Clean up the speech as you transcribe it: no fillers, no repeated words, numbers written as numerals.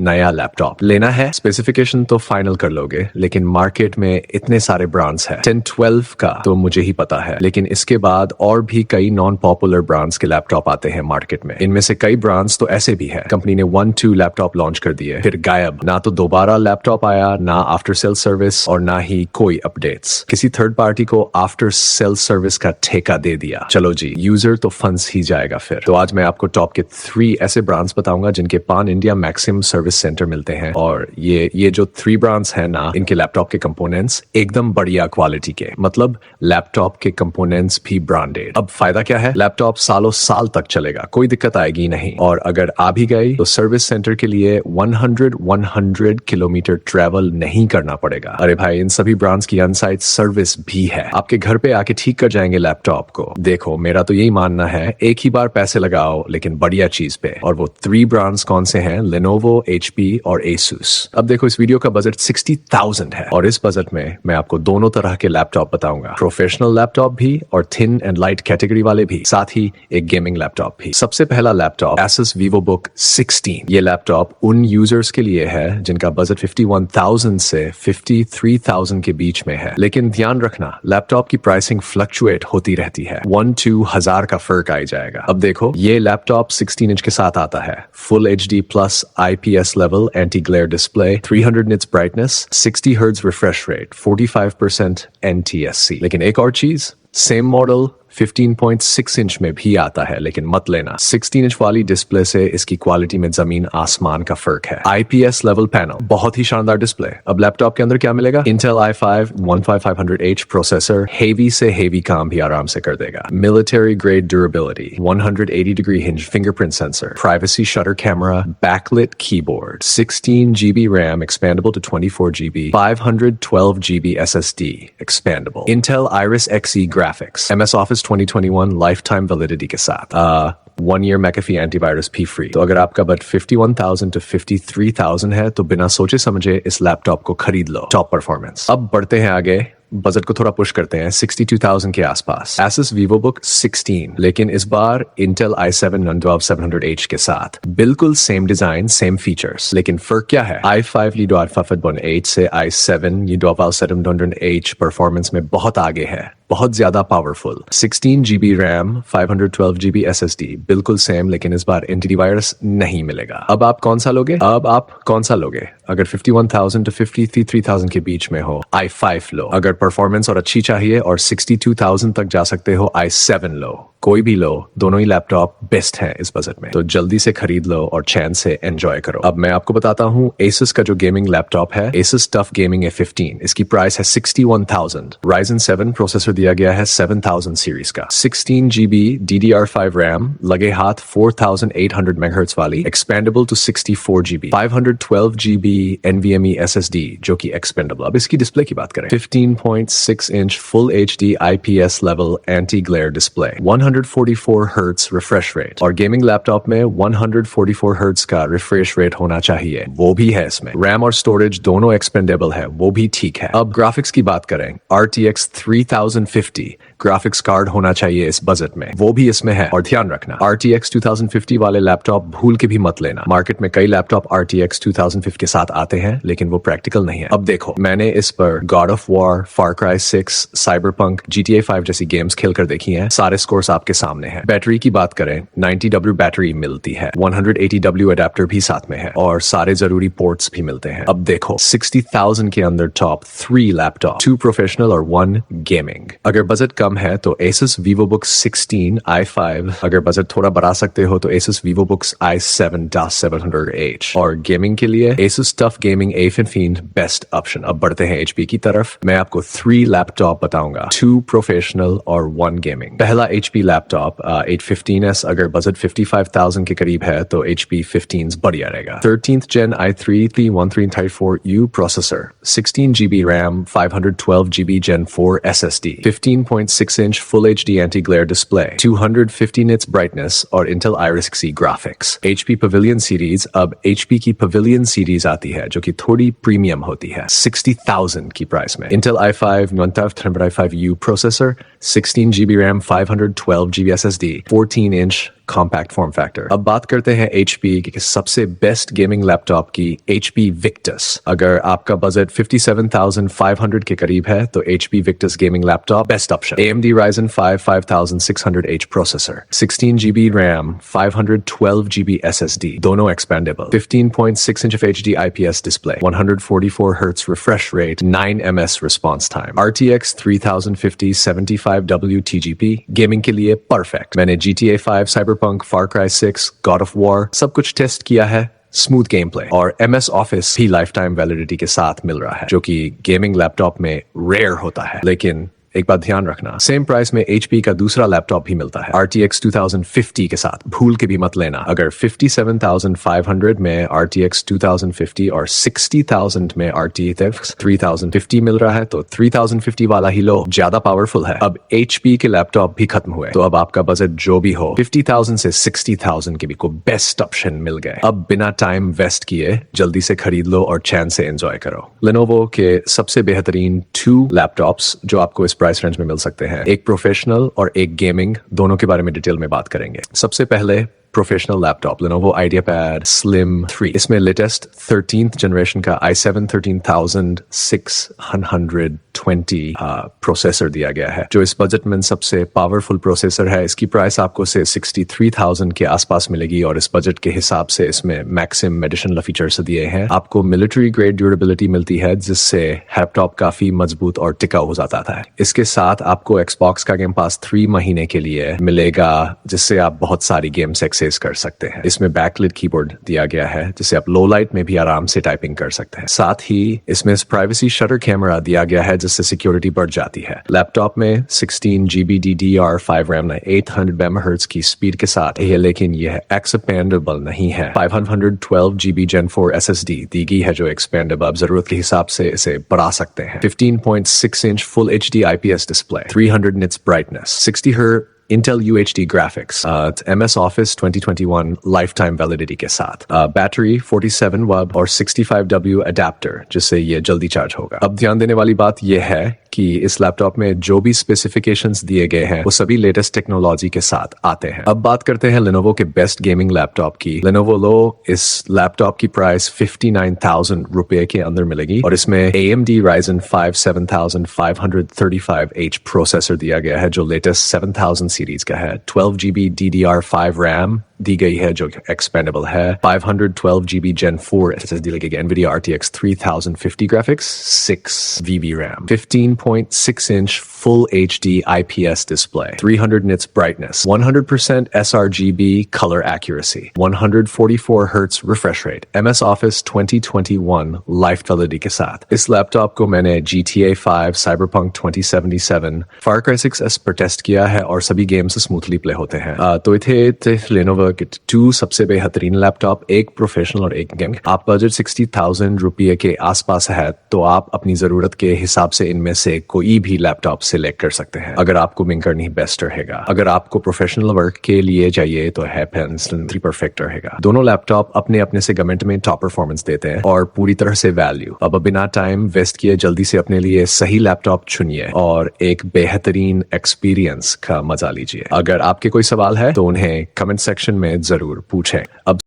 नया लैपटॉप लेना है, स्पेसिफिकेशन तो फाइनल कर लोगे, लेकिन मार्केट में इतने सारे ब्रांड्स हैं। 1012 का तो मुझे ही पता है, लेकिन इसके बाद और भी कई नॉन पॉपुलर ब्रांड्स के लैपटॉप आते हैं मार्केट में। इनमें से कई ब्रांड्स तो ऐसे भी है, कंपनी ने 1-2 लैपटॉप लॉन्च कर दिए, फिर गायब, ना तो दोबारा लैपटॉप आया, ना आफ्टर सेल सर्विस और ना ही कोई अपडेट्स। किसी थर्ड पार्टी को आफ्टर सेल सर्विस का ठेका दे दिया। चलो जी, यूजर तो फंस ही जाएगा फिर। तो आज मैं आपको टॉप के 3 ऐसे ब्रांड्स बताऊंगा जिनके पान इंडिया मैक्सिमम सर्विस सेंटर मिलते हैं, और ये जो 3 ब्रांड्स हैं ना, इनके लैपटॉप के कंपोनेंट्स एकदम बढ़िया क्वालिटी के, मतलब लैपटॉप के कंपोनेंट्स भी ब्रांडेड। अब फायदा क्या है, लैपटॉप सालों साल तक चलेगा, कोई दिक्कत आएगी नहीं, और अगर आ भी गई तो सर्विस सेंटर के लिए 100 किलोमीटर ट्रेवल नहीं करना पड़ेगा। अरे भाई, इन सभी ब्रांड्स की अनसाइट सर्विस भी है, आपके घर पे आके ठीक कर जाएंगे लैपटॉप को। देखो, मेरा तो यही मानना है, एक ही बार पैसे लगाओ लेकिन बढ़िया चीज पे। और वो 3 ब्रांड्स कौन से हैं? लेनोवो, HP और Asus। अब देखो, इस वीडियो का बजट 60,000 है, और इस बजट में मैं आपको दोनों तरह के लैपटॉप बताऊंगा, प्रोफेशनल लैपटॉप भी और थिन एंड लाइट कैटेगरी वाले भी, साथ ही एक गेमिंग लैपटॉप भी। सबसे पहला लैपटॉप Asus VivoBook 16। ये लैपटॉप उन यूजर्स के लिए है जिनका बजट 51,000 से 53,000 के बीच में है, लेकिन ध्यान रखना, लैपटॉप की प्राइसिंग फ्लक्चुएट होती रहती है, 1-2 हजार का फर्क आ जाएगा। अब देखो, ये लैपटॉप 16 इंच के साथ आता है, full HD plus IPS level anti glare display, 300 nits brightness, 60 hertz refresh rate, 45% NTSC। लेकिन एक और चीज, सेम मॉडल 15.6 इंच में भी आता है, लेकिन मत लेना, 16 इंच वाली डिस्प्ले से इसकी क्वालिटी में जमीन आसमान का फर्क है। IPS लेवल पैनल, बहुत ही शानदार डिस्प्ले। अब लैपटॉप के अंदर क्या मिलेगा? Intel i5-15500H प्रोसेसर, हेवी से हेवी काम भी आराम से कर देगा। Military grade durability, 180 degree hinge fingerprint sensor, privacy shutter camera, backlit keyboard, 16 GB RAM expandable to 24 GB, 512 GB SSD expandable, Intel Iris Xe graphics, MS Office 2021 lifetime validity के साथ, 1 year McAfee antivirus भी free. तो अगर आपका but 51,000 to 53,000 है, तो बिना सोचे समझे इस लैपटॉप को खरीद लो। Top performance. अब बढ़ते हैं आगे, बजट को थोड़ा पुश करते हैं 62,000 के आसपास। Asus VivoBook 16, लेकिन इस बार Intel i7-12700H के साथ, बिल्कुल सेम डिजाइन, सेम फीचर्स, लेकिन फर्क क्या है? i5 Lido Alpha Fed 8 से i7 Lido Alpha 700H performance में बहुत आगे है, बहुत ज्यादा powerful. 16 GB RAM, 512 GB SSD, बिल्कुल सेम, लेकिन इस बार एंटीवायरस नहीं मिलेगा। अब आप कौन सा लोगे? अगर 51,000 to 53,000 के बीच में हो, i5 लो। अगर परफॉर्मेंस और अच्छी चाहिए और 62,000 तक जा सकते हो, i7 लो। कोई भी लो, दोनों ही लैपटॉप बेस्ट हैं इस बजट में, तो जल्दी से खरीद लो और चैन से एंजॉय करो। अब मैं आपको बताता हूँ Asus का जो गेमिंग लैपटॉप है, Asus TUF Gaming A15, इसकी प्राइस है 61,000। Ryzen 7 प्रोसेसर दिया गया है 7000 सीरीज का, 16 GB DDR5 RAM, लगे हाथ 4800 MHz वाली, expandable to 64 GB, 512 GB NVMe SSD जो कि expandable। अब इसकी डिस्प्ले की बात करें, 15.6 inch full HD IPS level anti glare display, 144 hertz refresh rate, और गेमिंग लैपटॉप में 144 हर्ट्ज का रिफ्रेश रेट होना चाहिए, वो भी है इसमें। रैम और स्टोरेज दोनों एक्सपेंडेबल है, वो भी ठीक है। अब ग्राफिक्स की बात करें, RTX 3050 ग्राफिक्स कार्ड होना चाहिए इस बजट में, वो भी इसमें है। और ध्यान रखना, RTX 2050 वाले लैपटॉप भूल के भी मत लेना। मार्केट में कई लैपटॉप RTX 2050 के साथ आते हैं, लेकिन वो प्रैक्टिकल नहीं है। अब देखो, मैंने इस पर God of War, Far Cry 6, Cyberpunk, GTA 5 जैसी गेम्स खेलकर देखी हैं, सारे स्कोर्स आपके सामने हैं। बैटरी की बात करें, 90W बैटरी मिलती है, 180W अडेप्टर भी साथ में है, और सारे जरूरी पोर्ट्स भी मिलते हैं। अब देखो, 60,000 के अंदर टॉप 3 लैपटॉप, 2 प्रोफेशनल और 1 गेमिंग। अगर बजट कम है तो Asus VivoBook 16 i5, अगर बजट थोड़ा बढ़ा सकते हो तो Asus VivoBook i7-700H, और गेमिंग के लिए Asus TUF Gaming A15 best option. अब बढ़ते हैं HP की तरफ, मैं आपको 3 लैपटॉप बताऊंगा, 2 प्रोफेशनल और 1 गेमिंग। पहला HP लैपटॉप 815S, अगर बजट 55,000 के करीब है तो HP 15s बढ़िया रहेगा। 13th Gen i3 1334U processor, 16 GB RAM, 512 GB Gen 4 SSD, 15.6 inch Full HD anti-glare display, 250 nits brightness और Intel Iris Xe graphics। HP Pavilion series, अब HP की Pavilion सीरीज आती है जो कि थोड़ी प्रीमियम होती है, 60,000 की प्राइस में। Intel i5 12305U processor, 16 GB RAM, 512 GB SSD, 14 inch compact form factor. अब बात करते हैं HP की सबसे बेस्ट गेमिंग लैपटॉप की, HP Victus। अगर आपका बजट 57,500 के करीब है तो HP Victus gaming laptop best option. AMD Ryzen 5 5600H processor, 16GB RAM, 512GB SSD, दोनों expandable, 15.6 inch HD IPS display, 144 Hz refresh rate, 9 ms response time, RTX 3050 75W TGP, gaming के लिए perfect. मैंने GTA 5, Cyberpunk, Far Cry 6, God of War सब कुछ test किया है। Smooth game play और MS office भी लाइफ टाइम वैलिडिटी के साथ मिल रहा है, जो कि गेमिंग लैपटॉप में रेयर होता है। लेकिन एक बात ध्यान रखना, सेम प्राइस में HP का दूसरा लैपटॉप भी मिलता है RTX 2050 के साथ, भूल के भी मत लेना। अगर 57,500 में RTX 2050 और 60,000 में RTX 3050 मिल रहा है तो 3050 वाला ही लो, ज्यादा पावरफुल है। अब HP के लैपटॉप भी खत्म हुए तो अब आपका बजट जो भी हो, 50,000 से 60,000 के भी को बेस्ट ऑप्शन मिल गए। अब बिना टाइम वेस्ट किए जल्दी से खरीद लो और चैन से एंजॉय करो। Lenovo के सबसे बेहतरीन 2 लैपटॉप्स जो आपको इस प्राइस रेंज में मिल सकते हैं, एक प्रोफेशनल और एक गेमिंग, दोनों के बारे में डिटेल में बात करेंगे। सबसे पहले professional laptop Lenovo IdeaPad Slim 3। इसमें लेटेस्ट 13th जनरेशन का i7 13620 प्रोसेसर दिया गया है, जो इस बजट में सबसे पावरफुल प्रोसेसर है। इसकी प्राइस आपको से 63,000 के आसपास मिलेगी और इस बजट के हिसाब से इसमें मैक्सिमम एडिशनल फीचर्स दिए हैं। आपको मिलिट्री ग्रेड ड्यूरेबिलिटी मिलती है, जिससे लैपटॉप काफी मजबूत और टिकाऊ हो जाता है। इसके साथ आपको Xbox का गेम पास 3 महीने के लिए मिलेगा, जिससे आप बहुत सारी गेम्स एक्सेस कर सकते हैं। इसमें बैकलिट कीबोर्ड दिया गया है, जिससे आप लो लाइट में भी आराम से टाइपिंग कर सकते हैं। साथ ही इसमें प्राइवेसी शटर कैमरा दिया गया है, जिससे सिक्योरिटी बढ़ जाती है। लैपटॉप में 16GB DDR5 रैम 800 MHz की स्पीड के साथ है, लेकिन यह एक्सपेंडेबल नहीं है। 512GB Gen 4 SSD दी गई है, जो एक्सपेंडेबल, आप जरूरत के हिसाब से इसे बढ़ा सकते हैं। 15.6 inch full HD IPS display, 300 nits brightness, 60 Hz Intel UHD graphics, MS Office 2021 lifetime validity के साथ, बैटरी 47 W और 65W अडेप्टर, जिससे ये जल्दी चार्ज होगा। अब ध्यान देने वाली बात यह है कि इस लैपटॉप में जो भी स्पेसिफिकेशंस दिए गए हैं वो सभी लेटेस्ट टेक्नोलॉजी के साथ आते हैं। अब बात करते हैं Lenovo के बेस्ट गेमिंग लैपटॉप की। Lenovo लो इस लैपटॉप की प्राइस 59,000 रुपए के अंदर मिलेगी और इसमें AMD Ryzen 5 7535H प्रोसेसर दिया गया है, जो लेटेस्ट 7000 सीरीज का है। 12GB DDR5 RAM दी गई है, जो एक्सपेंडेबल है। 512GB Gen 4 SSD लगेगी। NVIDIA RTX 3050 graphics, 6VB RAM, 15.6 inch full HD IPS display, 300 nits brightness, 100% sRGB color accuracy, 144 Hz refresh rate, MS Office 2021 life validity के साथ। इस लैपटॉप को मैंने GTA 5, Cyberpunk 2077, Far Cry 6S पर test किया है और सभी गेम्स स्मूथली प्ले होते हैं। तो इथे Lenovo के 2 सबसे बेहतरीन लैपटॉप, एक प्रोफेशनल और एक गेम। आप बजट 60,000 रुपये के आसपास है तो आप अपनी जरूरत के हिसाब से इनमें से कोई भी लैपटॉप सिलेक्ट कर सकते हैं। अगर आपको मिंग करनी बेस्ट रहेगा, अगर आपको प्रोफेशनल वर्क के लिए चाहिए तो Slim 3 परफेक्ट रहेगा। दोनों लैपटॉप अपने अपने सेगमेंट में टॉप परफॉर्मेंस देते हैं और पूरी तरह से वैल्यू। अब बिना टाइम वेस्ट किए जल्दी से अपने लिए सही लैपटॉप चुनिए और एक बेहतरीन एक्सपीरियंस का मजा लीजिए। अगर आपके कोई सवाल है तो उन्हें कमेंट सेक्शन में जरूर पूछें। अब